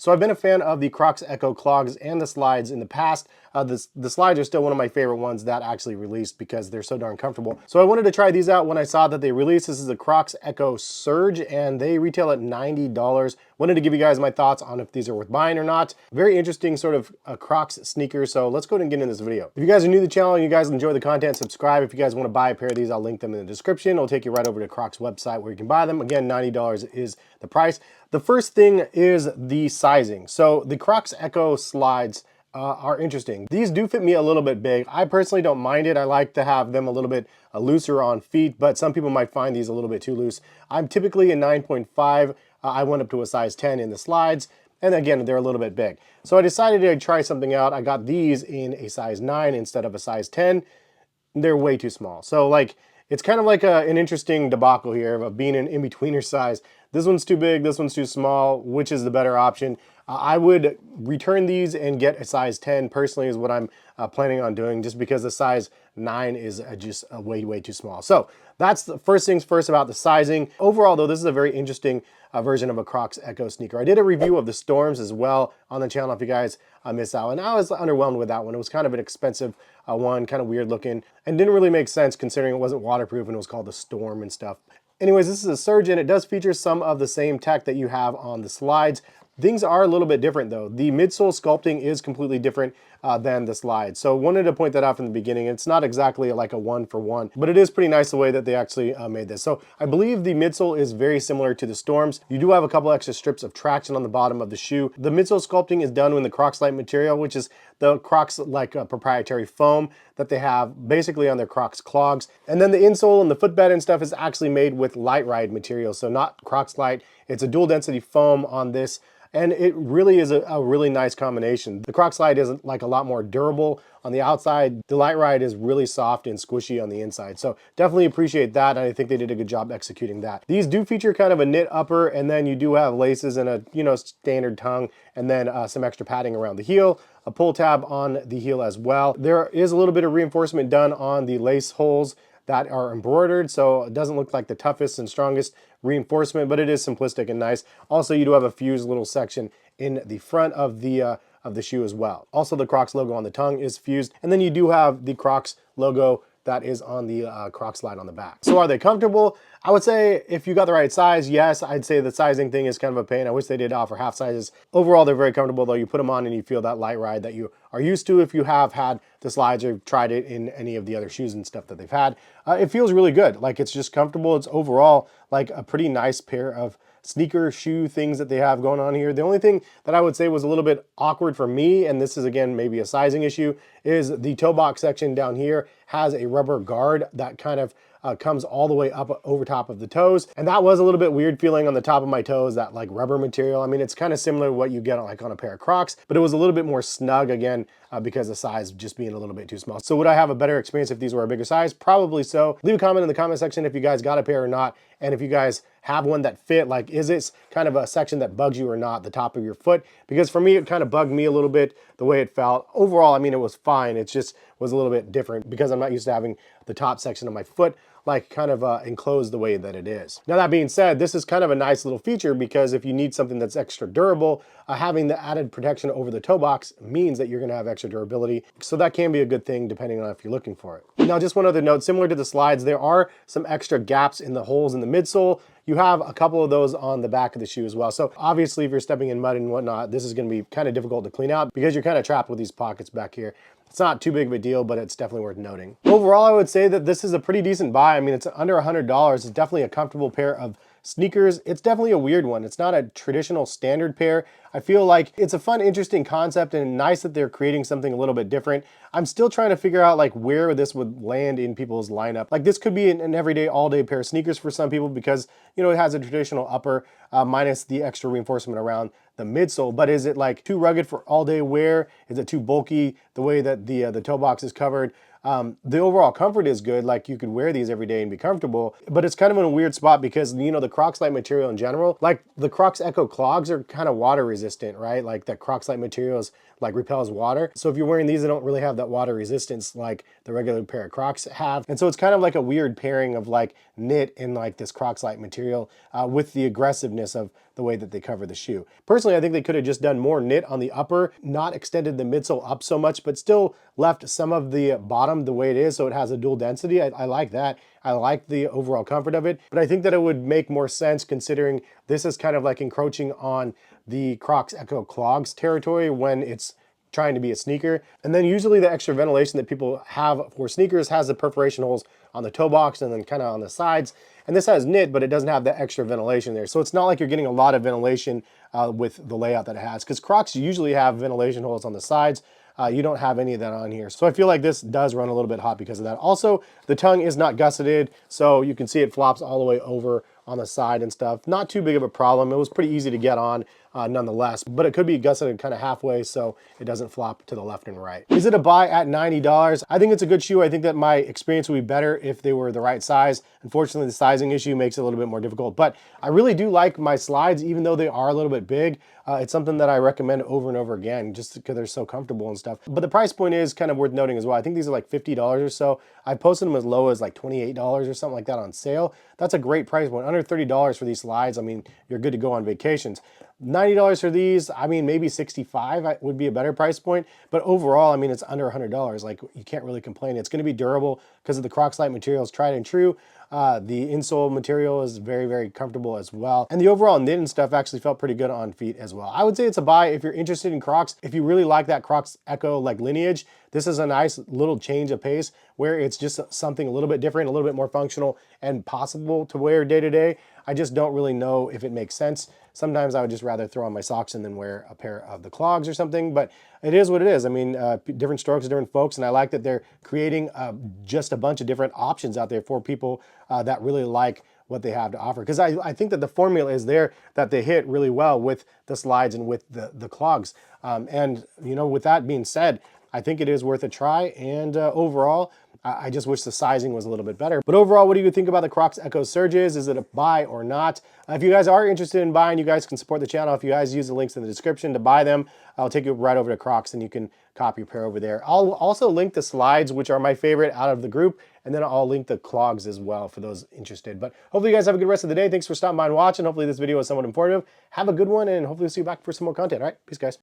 So I've been a fan of the crocsecho clogs and the slides in the past. The slides are still one of my favorite ones that actually released because they're so darn comfortable. So I wanted to try these out when I saw that they released. This is the crocsecho Surge and they retail at $90. Wanted to give you guys my thoughts on if these are worth buying or not. Very interesting sort of Crocs sneaker. So let's go ahead and get into this video. If you guys are new to the channel and you guys enjoy the content, subscribe. If you guys want to buy a pair of these, I'll link them in the description. It'll take you right over to Crocs website where you can buy them. Again, $90 is the price. The first thing is the sizing. So the crocsecho slides are interesting. These do fit me a little bit big. I personally don't mind it. I like to have them a little bit looser on feet, but some people might find these a little bit too loose. I'm typically a 9.5. I went up to a size 10 in the slides, and again, they're a little bit big. So I decided to try something out. I got these in a size 9 instead of a size 10. They're way too small. So like, it's kind of like an interesting debacle here of being an in-betweener size. This one's too big, this one's too small. Which is the better option? I would return these and get a size 10 personally is what I'm planning on doing, just because the size 9 is just way too small. So that's the first things first about the sizing. Overall though, this is a very interesting version of a crocsecho sneaker. I did a review of the Storms as well on the channel if you guys missed out, and I was underwhelmed with that one. It was kind of an expensive one, kind of weird looking, and didn't really make sense considering it wasn't waterproof and it was called the Storm and stuff. Anyways, this is a Surge and it does feature some of the same tech that you have on the slides. Things are a little bit different though. The midsole sculpting is completely different than the slides. So wanted to point that out from the beginning. It's not exactly like a one for one, but it is pretty nice the way that they actually made this. So I believe the midsole is very similar to the Storms. You do have a couple extra strips of traction on the bottom of the shoe. The midsole sculpting is done with the Crocs Light material, which is the Crocs like proprietary foam that they have basically on their Crocs clogs. And then the insole and the footbed and stuff is actually made with Light Ride material. So not Crocs Light. It's a dual density foam on this. And it really is a really nice combination. The Crocs Light is like a lot more durable on the outside. The Light Ride is really soft and squishy on the inside. So definitely appreciate that. And I think they did a good job executing that. These do feature kind of a knit upper, and then you do have laces and a, standard tongue, and then some extra padding around the heel, a pull tab on the heel as well. There is a little bit of reinforcement done on the lace holes that are embroidered, so it doesn't look like the toughest and strongest reinforcement, but it is simplistic and nice. Also, you do have a fused little section in the front of the shoe as well. Also, the Crocs logo on the tongue is fused, and then you do have the Crocs logo that is on the Crocs slide on the back. So are they comfortable? I would say if you got the right size, yes. I'd say the sizing thing is kind of a pain. I wish they did offer half sizes. Overall, they're very comfortable though. You put them on and you feel that light ride that you are used to if you have had the slides or tried it in any of the other shoes and stuff that they've had. It feels really good. Like, it's just comfortable. It's overall like a pretty nice pair of sneaker shoe things that they have going on here. The only thing that I would say was a little bit awkward for me, and this is again maybe a sizing issue, is the toe box section down here has a rubber guard that kind of comes all the way up over top of the toes, and that was a little bit weird feeling on the top of my toes, that like rubber material. I mean, it's kind of similar to what you get like on a pair of Crocs, but it was a little bit more snug again because the size just being a little bit too small. So would I have a better experience if these were a bigger size? Probably so. Leave a comment in the comment section if you guys got a pair or not, and if you guys have one that fit. Like, is this kind of a section that bugs you or not, the top of your foot? Because for me, it kind of bugged me a little bit the way it felt. Overall, I mean, it was fine. It just was a little bit different because I'm not used to having the top section of my foot like kind of enclosed the way that it is. Now, that being said, this is kind of a nice little feature because if you need something that's extra durable, having the added protection over the toe box means that you're gonna have extra durability. So that can be a good thing depending on if you're looking for it. Now, just one other note, similar to the slides, there are some extra gaps in the holes in the midsole. You have a couple of those on the back of the shoe as well. So obviously if you're stepping in mud and whatnot, this is gonna be kind of difficult to clean out because you're kind of trapped with these pockets back here. It's not too big of a deal, but it's definitely worth noting. Overall, I would say that this is a pretty decent buy. I mean, it's under $100. It's definitely a comfortable pair of sneakers. It's definitely a weird one. It's not a traditional standard pair. I feel like it's a fun, interesting concept and nice that they're creating something a little bit different. I'm still trying to figure out like where this would land in people's lineup. Like, this could be an everyday, all-day pair of sneakers for some people because, it has a traditional upper minus the extra reinforcement around the midsole. But is it like too rugged for all-day wear? Is it too bulky the way that the toe box is covered? The overall comfort is good, like you could wear these every day and be comfortable, but it's kind of in a weird spot because, you know, the Crocs Light material in general, like the Crocs Echo clogs are kind of water resistant, right? Like that Crocs Light materials like repels water. So if you're wearing these, they don't really have that water resistance like the regular pair of Crocs have. And so it's kind of like a weird pairing of like knit and like this Crocs Light material with the aggressiveness of the way that they cover the shoe. Personally, I think they could have just done more knit on the upper, not extended the midsole up so much, but still left some of the bottom the way it is so it has a dual density. I like that. I like the overall comfort of it, but I think that it would make more sense considering this is kind of like encroaching on the Crocs Echo clogs territory when it's trying to be a sneaker. And then usually the extra ventilation that people have for sneakers has the perforation holes on the toe box and then kind of on the sides. And this has knit, but it doesn't have the extra ventilation there. So it's not like you're getting a lot of ventilation with the layout that it has, because Crocs usually have ventilation holes on the sides. You don't have any of that on here. So I feel like this does run a little bit hot because of that. Also, the tongue is not gusseted, so you can see it flops all the way over on the side and stuff. Not too big of a problem. It was pretty easy to get on nonetheless, but it could be gusseted kind of halfway so it doesn't flop to the left and right. Is it a buy at $90? I think it's a good shoe. I think that my experience would be better if they were the right size. Unfortunately, the sizing issue makes it a little bit more difficult, but I really do like my slides, even though they are a little bit big. It's something that I recommend over and over again, just because they're so comfortable and stuff. But the price point is kind of worth noting as well. I think these are like $50 or so. I posted them as low as like $28 or something like that on sale. That's a great price point. Under $30 for these slides, I mean, you're good to go on vacations. $90 for these, I mean, maybe $65 would be a better price point. But overall, I mean, it's under $100. Like, you can't really complain. It's going to be durable because of the Crocs Light materials, tried and true. The insole material is very, very comfortable as well. And the overall knit and stuff actually felt pretty good on feet as well. I would say it's a buy if you're interested in Crocs. If you really like that Crocs Echo like lineage, this is a nice little change of pace where it's just something a little bit different, a little bit more functional and possible to wear day to day. I just don't really know if it makes sense. Sometimes I would just rather throw on my socks and then wear a pair of the clogs or something, but it is what it is. I mean, different strokes, different folks, and I like that they're creating just a bunch of different options out there for people that really like what they have to offer. Because I think that the formula is there that they hit really well with the slides and with the clogs. And, you know, with that being said, I think it is worth a try, and overall, I just wish the sizing was a little bit better. But overall, what do you think about the Crocs Echo Surges? Is it a buy or not? If you guys are interested in buying, you guys can support the channel. If you guys use the links in the description to buy them, I'll take you right over to Crocs and you can copy a pair over there. I'll also link the slides, which are my favorite out of the group, and then I'll link the clogs as well for those interested. But hopefully you guys have a good rest of the day. Thanks for stopping by and watching. Hopefully this video was somewhat informative. Have a good one, and hopefully we'll see you back for some more content. All right, peace, guys.